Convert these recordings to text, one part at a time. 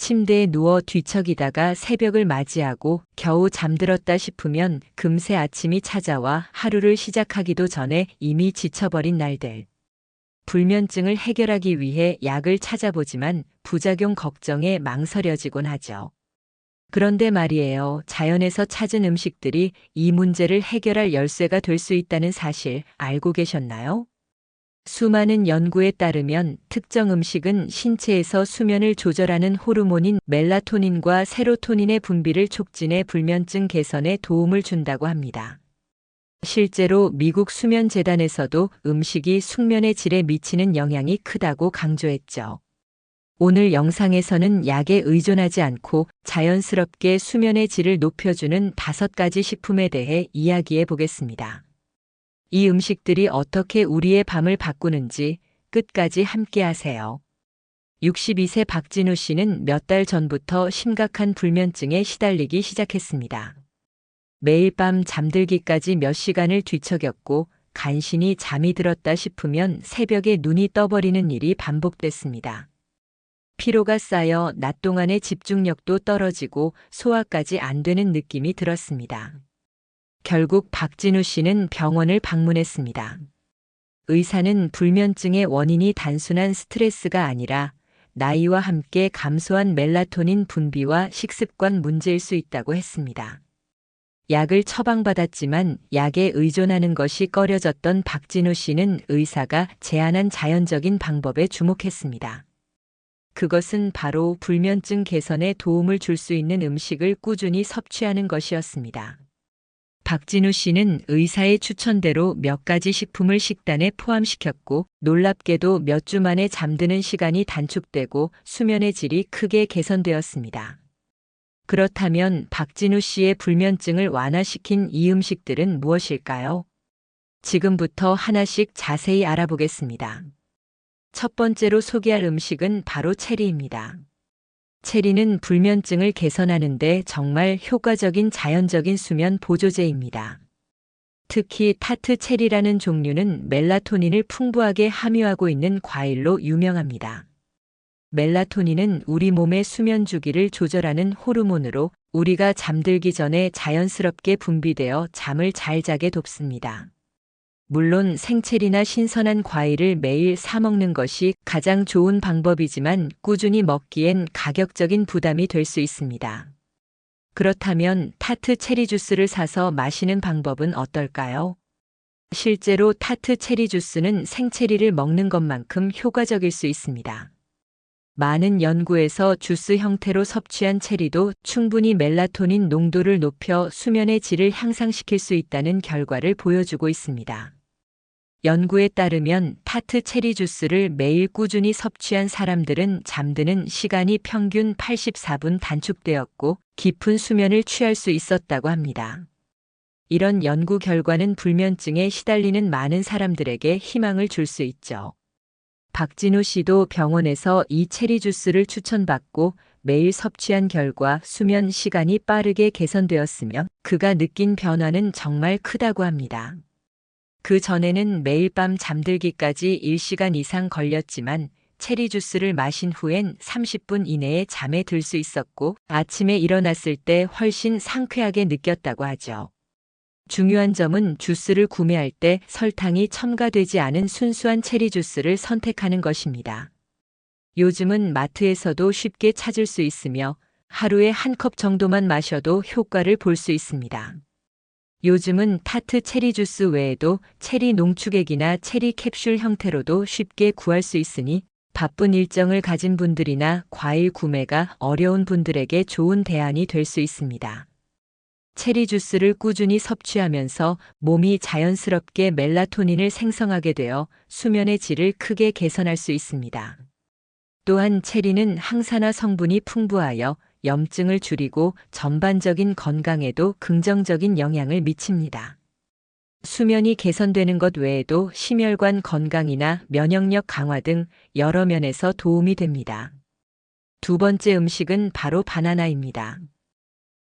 침대에 누워 뒤척이다가 새벽을 맞이하고 겨우 잠들었다 싶으면 금세 아침이 찾아와 하루를 시작하기도 전에 이미 지쳐버린 날들. 불면증을 해결하기 위해 약을 찾아보지만 부작용 걱정에 망설여지곤 하죠. 그런데 말이에요. 자연에서 찾은 음식들이 이 문제를 해결할 열쇠가 될 수 있다는 사실 알고 계셨나요? 수많은 연구에 따르면 특정 음식은 신체에서 수면을 조절하는 호르몬인 멜라토닌과 세로토닌의 분비를 촉진해 불면증 개선에 도움을 준다고 합니다. 실제로 미국 수면재단에서도 음식이 숙면의 질에 미치는 영향이 크다고 강조했죠. 오늘 영상에서는 약에 의존하지 않고 자연스럽게 수면의 질을 높여주는 5가지 식품에 대해 이야기해 보겠습니다. 이 음식들이 어떻게 우리의 밤을 바꾸는지 끝까지 함께 하세요. 62세 박진우 씨는 몇 달 전부터 심각한 불면증에 시달리기 시작했습니다. 매일 밤 잠들기까지 몇 시간을 뒤척였고 간신히 잠이 들었다 싶으면 새벽에 눈이 떠버리는 일이 반복됐습니다. 피로가 쌓여 낮 동안의 집중력도 떨어지고 소화까지 안 되는 느낌이 들었습니다. 결국 박진우 씨는 병원을 방문했습니다. 의사는 불면증의 원인이 단순한 스트레스가 아니라 나이와 함께 감소한 멜라토닌 분비와 식습관 문제일 수 있다고 했습니다. 약을 처방받았지만 약에 의존하는 것이 꺼려졌던 박진우 씨는 의사가 제안한 자연적인 방법에 주목했습니다. 그것은 바로 불면증 개선에 도움을 줄 수 있는 음식을 꾸준히 섭취하는 것이었습니다. 박진우 씨는 의사의 추천대로 몇 가지 식품을 식단에 포함시켰고 놀랍게도 몇 주 만에 잠드는 시간이 단축되고 수면의 질이 크게 개선되었습니다. 그렇다면 박진우 씨의 불면증을 완화시킨 이 음식들은 무엇일까요? 지금부터 하나씩 자세히 알아보겠습니다. 첫 번째로 소개할 음식은 바로 체리입니다. 체리는 불면증을 개선하는데 정말 효과적인 자연적인 수면 보조제입니다. 특히 타트 체리라는 종류는 멜라토닌을 풍부하게 함유하고 있는 과일로 유명합니다. 멜라토닌은 우리 몸의 수면 주기를 조절하는 호르몬으로 우리가 잠들기 전에 자연스럽게 분비되어 잠을 잘 자게 돕습니다. 물론 생체리나 신선한 과일을 매일 사 먹는 것이 가장 좋은 방법이지만 꾸준히 먹기엔 가격적인 부담이 될 수 있습니다. 그렇다면 타트 체리 주스를 사서 마시는 방법은 어떨까요? 실제로 타트 체리 주스는 생체리를 먹는 것만큼 효과적일 수 있습니다. 많은 연구에서 주스 형태로 섭취한 체리도 충분히 멜라토닌 농도를 높여 수면의 질을 향상시킬 수 있다는 결과를 보여주고 있습니다. 연구에 따르면 타트 체리 주스를 매일 꾸준히 섭취한 사람들은 잠드는 시간이 평균 84분 단축되었고 깊은 수면을 취할 수 있었다고 합니다. 이런 연구 결과는 불면증에 시달리는 많은 사람들에게 희망을 줄 수 있죠. 박진우 씨도 병원에서 이 체리 주스를 추천받고 매일 섭취한 결과 수면 시간이 빠르게 개선되었으며 그가 느낀 변화는 정말 크다고 합니다. 그 전에는 매일 밤 잠들기까지 1시간 이상 걸렸지만 체리 주스를 마신 후엔 30분 이내에 잠에 들 수 있었고 아침에 일어났을 때 훨씬 상쾌하게 느꼈다고 하죠. 중요한 점은 주스를 구매할 때 설탕이 첨가되지 않은 순수한 체리 주스를 선택하는 것입니다. 요즘은 마트에서도 쉽게 찾을 수 있으며 하루에 한 컵 정도만 마셔도 효과를 볼 수 있습니다. 요즘은 타트 체리 주스 외에도 체리 농축액이나 체리 캡슐 형태로도 쉽게 구할 수 있으니 바쁜 일정을 가진 분들이나 과일 구매가 어려운 분들에게 좋은 대안이 될 수 있습니다. 체리 주스를 꾸준히 섭취하면서 몸이 자연스럽게 멜라토닌을 생성하게 되어 수면의 질을 크게 개선할 수 있습니다. 또한 체리는 항산화 성분이 풍부하여 염증을 줄이고 전반적인 건강에도 긍정적인 영향을 미칩니다. 수면이 개선되는 것 외에도 심혈관 건강이나 면역력 강화 등 여러 면에서 도움이 됩니다. 두 번째 음식은 바로 바나나입니다.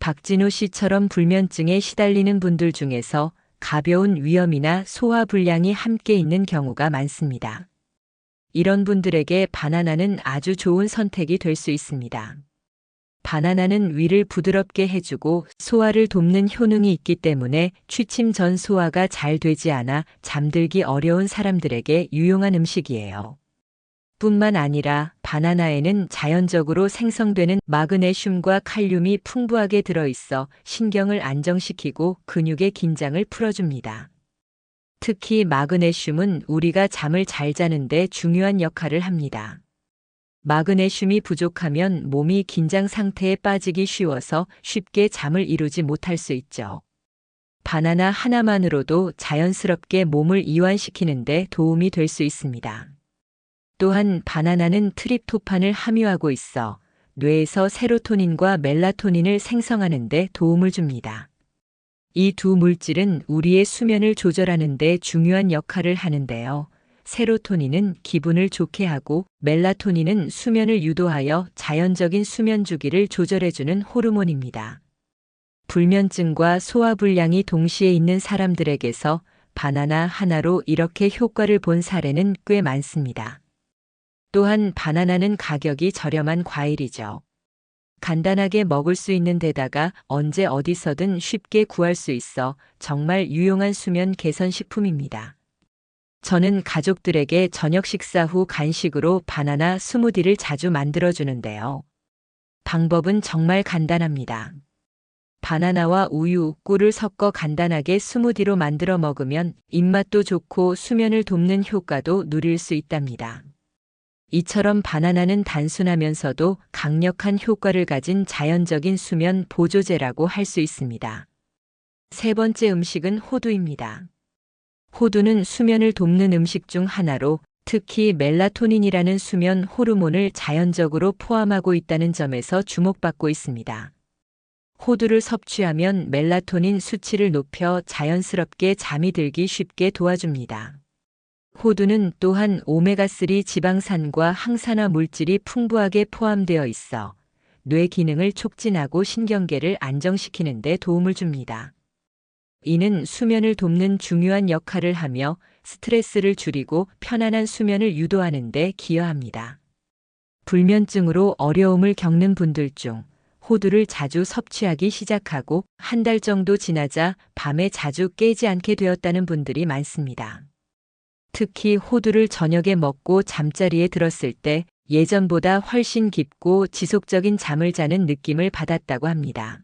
박진우 씨처럼 불면증에 시달리는 분들 중에서 가벼운 위염이나 소화 불량이 함께 있는 경우가 많습니다. 이런 분들에게 바나나는 아주 좋은 선택이 될 수 있습니다. 바나나는 위를 부드럽게 해주고 소화를 돕는 효능이 있기 때문에 취침 전 소화가 잘 되지 않아 잠들기 어려운 사람들에게 유용한 음식이에요. 뿐만 아니라 바나나에는 자연적으로 생성되는 마그네슘과 칼륨이 풍부하게 들어있어 신경을 안정시키고 근육의 긴장을 풀어줍니다. 특히 마그네슘은 우리가 잠을 잘 자는데 중요한 역할을 합니다. 마그네슘이 부족하면 몸이 긴장 상태에 빠지기 쉬워서 쉽게 잠을 이루지 못할 수 있죠. 바나나 하나만으로도 자연스럽게 몸을 이완시키는 데 도움이 될 수 있습니다. 또한 바나나는 트립토판을 함유하고 있어 뇌에서 세로토닌과 멜라토닌을 생성하는 데 도움을 줍니다. 이 두 물질은 우리의 수면을 조절하는 데 중요한 역할을 하는데요. 세로토닌은 기분을 좋게 하고 멜라토닌은 수면을 유도하여 자연적인 수면 주기를 조절해주는 호르몬입니다. 불면증과 소화불량이 동시에 있는 사람들에게서 바나나 하나로 이렇게 효과를 본 사례는 꽤 많습니다. 또한 바나나는 가격이 저렴한 과일이죠. 간단하게 먹을 수 있는 데다가 언제 어디서든 쉽게 구할 수 있어 정말 유용한 수면 개선 식품입니다. 저는 가족들에게 저녁 식사 후 간식으로 바나나 스무디를 자주 만들어 주는데요. 방법은 정말 간단합니다. 바나나와 우유, 꿀을 섞어 간단하게 스무디로 만들어 먹으면 입맛도 좋고 수면을 돕는 효과도 누릴 수 있답니다. 이처럼 바나나는 단순하면서도 강력한 효과를 가진 자연적인 수면 보조제라고 할 수 있습니다. 세 번째 음식은 호두입니다. 호두는 수면을 돕는 음식 중 하나로 특히 멜라토닌이라는 수면 호르몬을 자연적으로 포함하고 있다는 점에서 주목받고 있습니다. 호두를 섭취하면 멜라토닌 수치를 높여 자연스럽게 잠이 들기 쉽게 도와줍니다. 호두는 또한 오메가3 지방산과 항산화 물질이 풍부하게 포함되어 있어 뇌 기능을 촉진하고 신경계를 안정시키는 데 도움을 줍니다. 이는 수면을 돕는 중요한 역할을 하며 스트레스를 줄이고 편안한 수면을 유도하는 데 기여합니다. 불면증으로 어려움을 겪는 분들 중 호두를 자주 섭취하기 시작하고 한 달 정도 지나자 밤에 자주 깨지 않게 되었다는 분들이 많습니다. 특히 호두를 저녁에 먹고 잠자리에 들었을 때 예전보다 훨씬 깊고 지속적인 잠을 자는 느낌을 받았다고 합니다.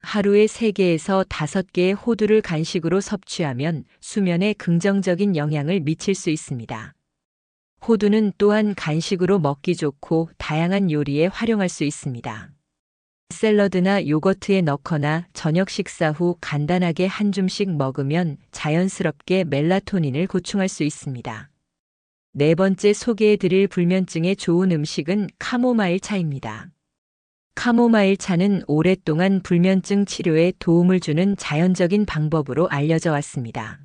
하루에 3개에서 5개의 호두를 간식으로 섭취하면 수면에 긍정적인 영향을 미칠 수 있습니다. 호두는 또한 간식으로 먹기 좋고 다양한 요리에 활용할 수 있습니다. 샐러드나 요거트에 넣거나 저녁 식사 후 간단하게 한 줌씩 먹으면 자연스럽게 멜라토닌을 보충할 수 있습니다. 네 번째 소개해드릴 불면증에 좋은 음식은 카모마일 차입니다. 카모마일 차는 오랫동안 불면증 치료에 도움을 주는 자연적인 방법으로 알려져 왔습니다.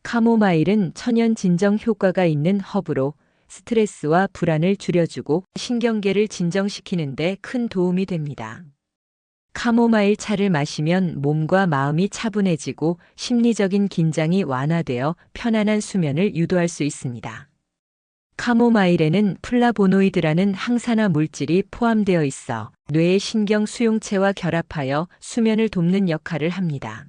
카모마일은 천연 진정 효과가 있는 허브로 스트레스와 불안을 줄여주고 신경계를 진정시키는 데 큰 도움이 됩니다. 카모마일 차를 마시면 몸과 마음이 차분해지고 심리적인 긴장이 완화되어 편안한 수면을 유도할 수 있습니다. 카모마일에는 플라보노이드라는 항산화 물질이 포함되어 있어 뇌의 신경 수용체와 결합하여 수면을 돕는 역할을 합니다.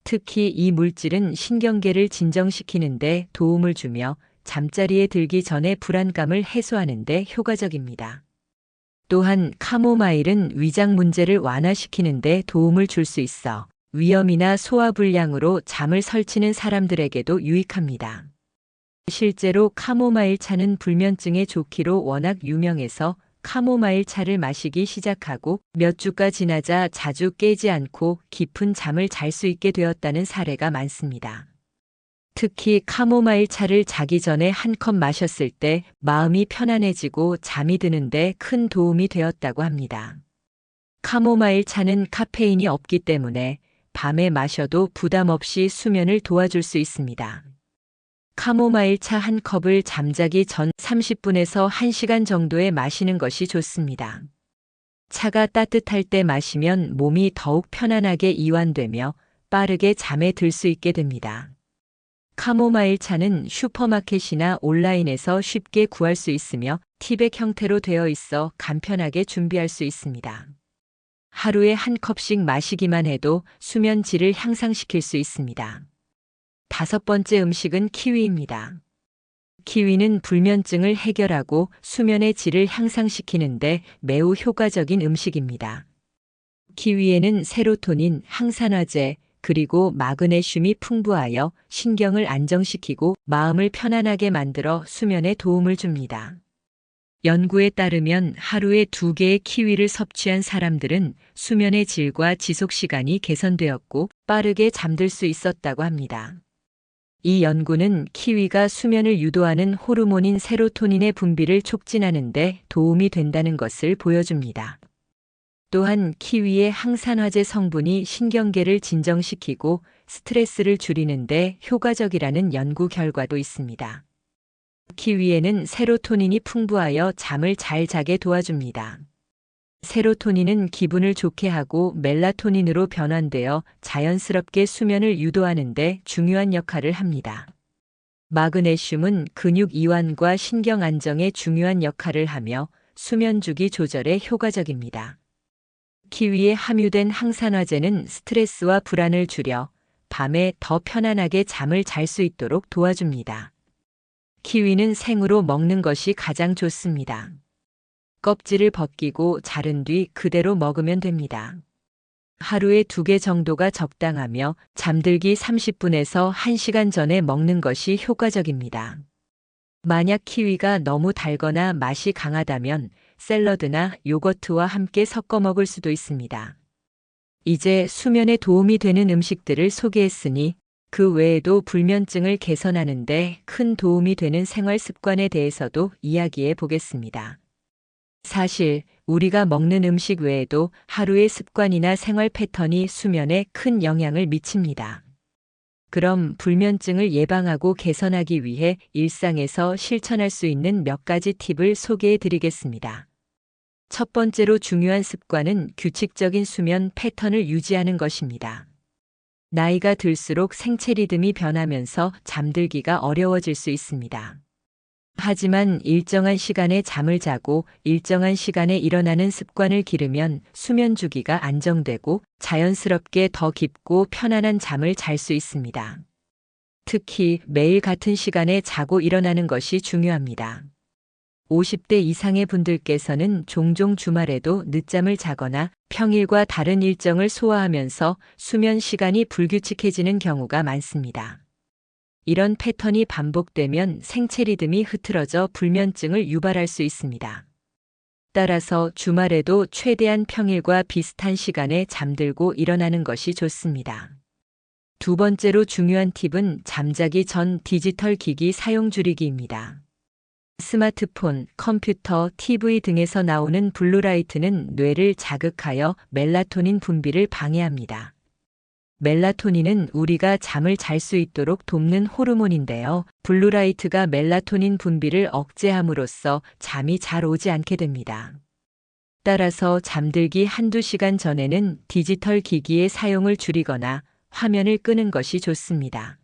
특히 이 물질은 신경계를 진정시키는 데 도움을 주며 잠자리에 들기 전에 불안감을 해소하는 데 효과적입니다. 또한 카모마일은 위장 문제를 완화시키는 데 도움을 줄 수 있어 위염이나 소화불량으로 잠을 설치는 사람들에게도 유익합니다. 실제로 카모마일 차는 불면증에 좋기로 워낙 유명해서 카모마일 차를 마시기 시작하고 몇 주가 지나자 자주 깨지 않고 깊은 잠을 잘 수 있게 되었다는 사례가 많습니다. 특히 카모마일 차를 자기 전에 한 컵 마셨을 때 마음이 편안해지고 잠이 드는데 큰 도움이 되었다고 합니다. 카모마일 차는 카페인이 없기 때문에 밤에 마셔도 부담 없이 수면을 도와줄 수 있습니다. 카모마일 차 한 컵을 잠자기 전 30분에서 1시간 정도에 마시는 것이 좋습니다. 차가 따뜻할 때 마시면 몸이 더욱 편안하게 이완되며 빠르게 잠에 들 수 있게 됩니다. 카모마일 차는 슈퍼마켓이나 온라인에서 쉽게 구할 수 있으며 티백 형태로 되어 있어 간편하게 준비할 수 있습니다. 하루에 한 컵씩 마시기만 해도 수면 질을 향상시킬 수 있습니다. 다섯 번째 음식은 키위입니다. 키위는 불면증을 해결하고 수면의 질을 향상시키는데 매우 효과적인 음식입니다. 키위에는 세로토닌, 항산화제, 그리고 마그네슘이 풍부하여 신경을 안정시키고 마음을 편안하게 만들어 수면에 도움을 줍니다. 연구에 따르면 하루에 2개의 키위를 섭취한 사람들은 수면의 질과 지속 시간이 개선되었고 빠르게 잠들 수 있었다고 합니다. 이 연구는 키위가 수면을 유도하는 호르몬인 세로토닌의 분비를 촉진하는 데 도움이 된다는 것을 보여줍니다. 또한 키위의 항산화제 성분이 신경계를 진정시키고 스트레스를 줄이는데 효과적이라는 연구 결과도 있습니다. 키위에는 세로토닌이 풍부하여 잠을 잘 자게 도와줍니다. 세로토닌은 기분을 좋게 하고 멜라토닌으로 변환되어 자연스럽게 수면을 유도하는 데 중요한 역할을 합니다. 마그네슘은 근육 이완과 신경 안정에 중요한 역할을 하며 수면 주기 조절에 효과적입니다. 키위에 함유된 항산화제는 스트레스와 불안을 줄여 밤에 더 편안하게 잠을 잘 수 있도록 도와줍니다. 키위는 생으로 먹는 것이 가장 좋습니다. 껍질을 벗기고 자른 뒤 그대로 먹으면 됩니다. 하루에 2개 정도가 적당하며 잠들기 30분에서 1시간 전에 먹는 것이 효과적입니다. 만약 키위가 너무 달거나 맛이 강하다면 샐러드나 요거트와 함께 섞어 먹을 수도 있습니다. 이제 수면에 도움이 되는 음식들을 소개했으니 그 외에도 불면증을 개선하는 데 큰 도움이 되는 생활 습관에 대해서도 이야기해 보겠습니다. 사실 우리가 먹는 음식 외에도 하루의 습관이나 생활 패턴이 수면에 큰 영향을 미칩니다. 그럼 불면증을 예방하고 개선하기 위해 일상에서 실천할 수 있는 몇 가지 팁을 소개해 드리겠습니다. 첫 번째로 중요한 습관은 규칙적인 수면 패턴을 유지하는 것입니다. 나이가 들수록 생체 리듬이 변하면서 잠들기가 어려워질 수 있습니다. 하지만 일정한 시간에 잠을 자고 일정한 시간에 일어나는 습관을 기르면 수면 주기가 안정되고 자연스럽게 더 깊고 편안한 잠을 잘 수 있습니다. 특히 매일 같은 시간에 자고 일어나는 것이 중요합니다. 50대 이상의 분들께서는 종종 주말에도 늦잠을 자거나 평일과 다른 일정을 소화하면서 수면 시간이 불규칙해지는 경우가 많습니다. 이런 패턴이 반복되면 생체 리듬이 흐트러져 불면증을 유발할 수 있습니다. 따라서 주말에도 최대한 평일과 비슷한 시간에 잠들고 일어나는 것이 좋습니다. 두 번째로 중요한 팁은 잠자기 전 디지털 기기 사용 줄이기입니다. 스마트폰, 컴퓨터, TV 등에서 나오는 블루라이트는 뇌를 자극하여 멜라토닌 분비를 방해합니다. 멜라토닌은 우리가 잠을 잘 수 있도록 돕는 호르몬인데요. 블루라이트가 멜라토닌 분비를 억제함으로써 잠이 잘 오지 않게 됩니다. 따라서 잠들기 한두 시간 전에는 디지털 기기의 사용을 줄이거나 화면을 끄는 것이 좋습니다.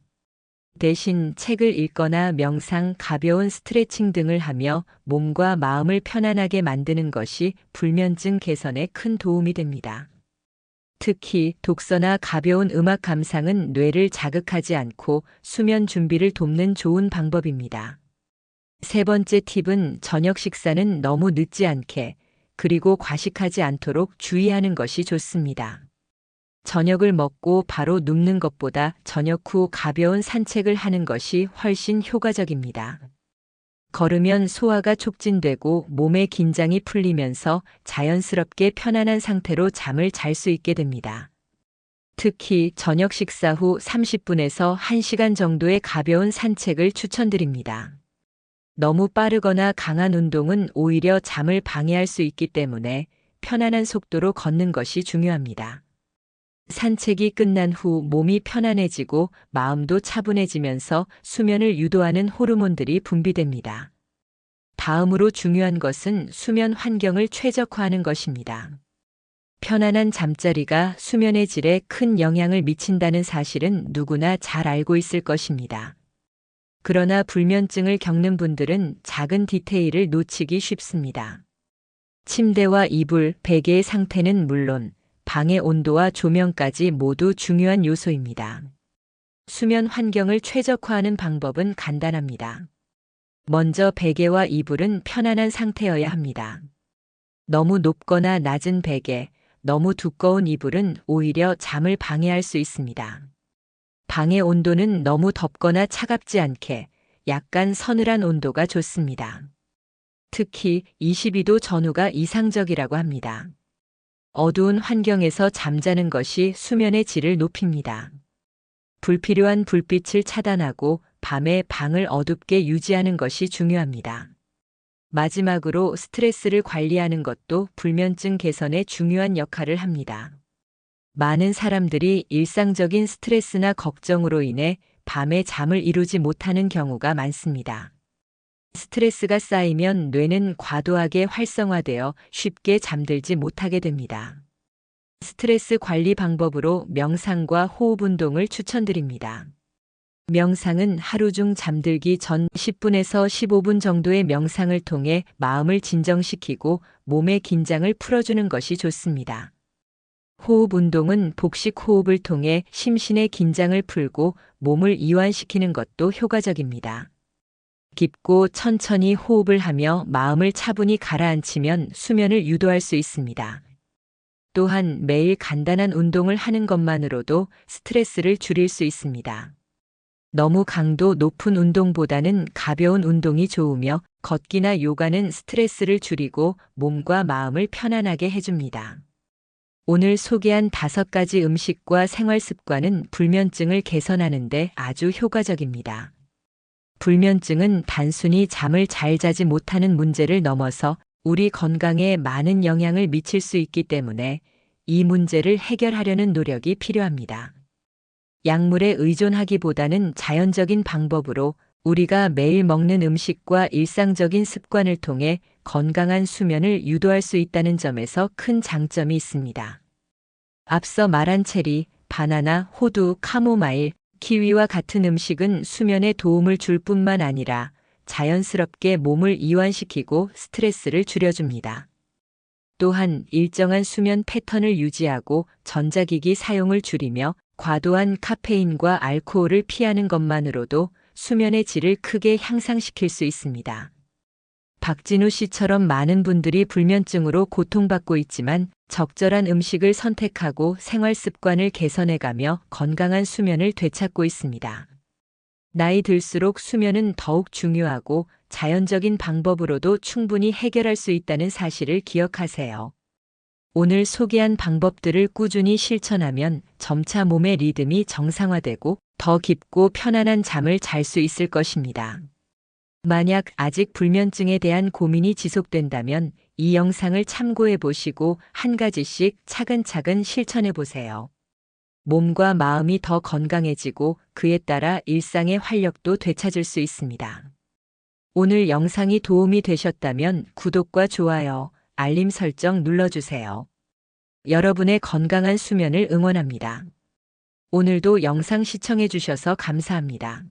대신 책을 읽거나 명상, 가벼운 스트레칭 등을 하며 몸과 마음을 편안하게 만드는 것이 불면증 개선에 큰 도움이 됩니다. 특히 독서나 가벼운 음악 감상은 뇌를 자극하지 않고 수면 준비를 돕는 좋은 방법입니다. 세 번째 팁은 저녁 식사는 너무 늦지 않게 그리고 과식하지 않도록 주의하는 것이 좋습니다. 저녁을 먹고 바로 눕는 것보다 저녁 후 가벼운 산책을 하는 것이 훨씬 효과적입니다. 걸으면 소화가 촉진되고 몸의 긴장이 풀리면서 자연스럽게 편안한 상태로 잠을 잘 수 있게 됩니다. 특히 저녁 식사 후 30분에서 1시간 정도의 가벼운 산책을 추천드립니다. 너무 빠르거나 강한 운동은 오히려 잠을 방해할 수 있기 때문에 편안한 속도로 걷는 것이 중요합니다. 산책이 끝난 후 몸이 편안해지고 마음도 차분해지면서 수면을 유도하는 호르몬들이 분비됩니다. 다음으로 중요한 것은 수면 환경을 최적화하는 것입니다. 편안한 잠자리가 수면의 질에 큰 영향을 미친다는 사실은 누구나 잘 알고 있을 것입니다. 그러나 불면증을 겪는 분들은 작은 디테일을 놓치기 쉽습니다. 침대와 이불, 베개의 상태는 물론 방의 온도와 조명까지 모두 중요한 요소입니다. 수면 환경을 최적화하는 방법은 간단합니다. 먼저 베개와 이불은 편안한 상태여야 합니다. 너무 높거나 낮은 베개, 너무 두꺼운 이불은 오히려 잠을 방해할 수 있습니다. 방의 온도는 너무 덥거나 차갑지 않게 약간 서늘한 온도가 좋습니다. 특히 22도 전후가 이상적이라고 합니다. 어두운 환경에서 잠자는 것이 수면의 질을 높입니다. 불필요한 불빛을 차단하고 밤에 방을 어둡게 유지하는 것이 중요합니다. 마지막으로 스트레스를 관리하는 것도 불면증 개선에 중요한 역할을 합니다. 많은 사람들이 일상적인 스트레스나 걱정으로 인해 밤에 잠을 이루지 못하는 경우가 많습니다. 스트레스가 쌓이면 뇌는 과도하게 활성화되어 쉽게 잠들지 못하게 됩니다. 스트레스 관리 방법으로 명상과 호흡 운동을 추천드립니다. 명상은 하루 중 잠들기 전 10분에서 15분 정도의 명상을 통해 마음을 진정시키고 몸의 긴장을 풀어주는 것이 좋습니다. 호흡 운동은 복식 호흡을 통해 심신의 긴장을 풀고 몸을 이완시키는 것도 효과적입니다. 깊고 천천히 호흡을 하며 마음을 차분히 가라앉히면 수면을 유도할 수 있습니다. 또한 매일 간단한 운동을 하는 것만으로도 스트레스를 줄일 수 있습니다. 너무 강도 높은 운동보다는 가벼운 운동이 좋으며 걷기나 요가는 스트레스를 줄이고 몸과 마음을 편안하게 해줍니다. 오늘 소개한 5가지 음식과 생활 습관은 불면증을 개선하는 데 아주 효과적입니다. 불면증은 단순히 잠을 잘 자지 못하는 문제를 넘어서 우리 건강에 많은 영향을 미칠 수 있기 때문에 이 문제를 해결하려는 노력이 필요합니다. 약물에 의존하기보다는 자연적인 방법으로 우리가 매일 먹는 음식과 일상적인 습관을 통해 건강한 수면을 유도할 수 있다는 점에서 큰 장점이 있습니다. 앞서 말한 체리, 바나나, 호두, 카모마일, 키위와 같은 음식은 수면에 도움을 줄 뿐만 아니라 자연스럽게 몸을 이완시키고 스트레스를 줄여줍니다. 또한 일정한 수면 패턴을 유지하고 전자기기 사용을 줄이며 과도한 카페인과 알코올을 피하는 것만으로도 수면의 질을 크게 향상시킬 수 있습니다. 박진우 씨처럼 많은 분들이 불면증으로 고통받고 있지만 적절한 음식을 선택하고 생활 습관을 개선해가며 건강한 수면을 되찾고 있습니다. 나이 들수록 수면은 더욱 중요하고 자연적인 방법으로도 충분히 해결할 수 있다는 사실을 기억하세요. 오늘 소개한 방법들을 꾸준히 실천하면 점차 몸의 리듬이 정상화되고 더 깊고 편안한 잠을 잘 수 있을 것입니다. 만약 아직 불면증에 대한 고민이 지속된다면 이 영상을 참고해 보시고 한 가지씩 차근차근 실천해 보세요. 몸과 마음이 더 건강해지고 그에 따라 일상의 활력도 되찾을 수 있습니다. 오늘 영상이 도움이 되셨다면 구독과 좋아요, 알림 설정 눌러주세요. 여러분의 건강한 수면을 응원합니다. 오늘도 영상 시청해 주셔서 감사합니다.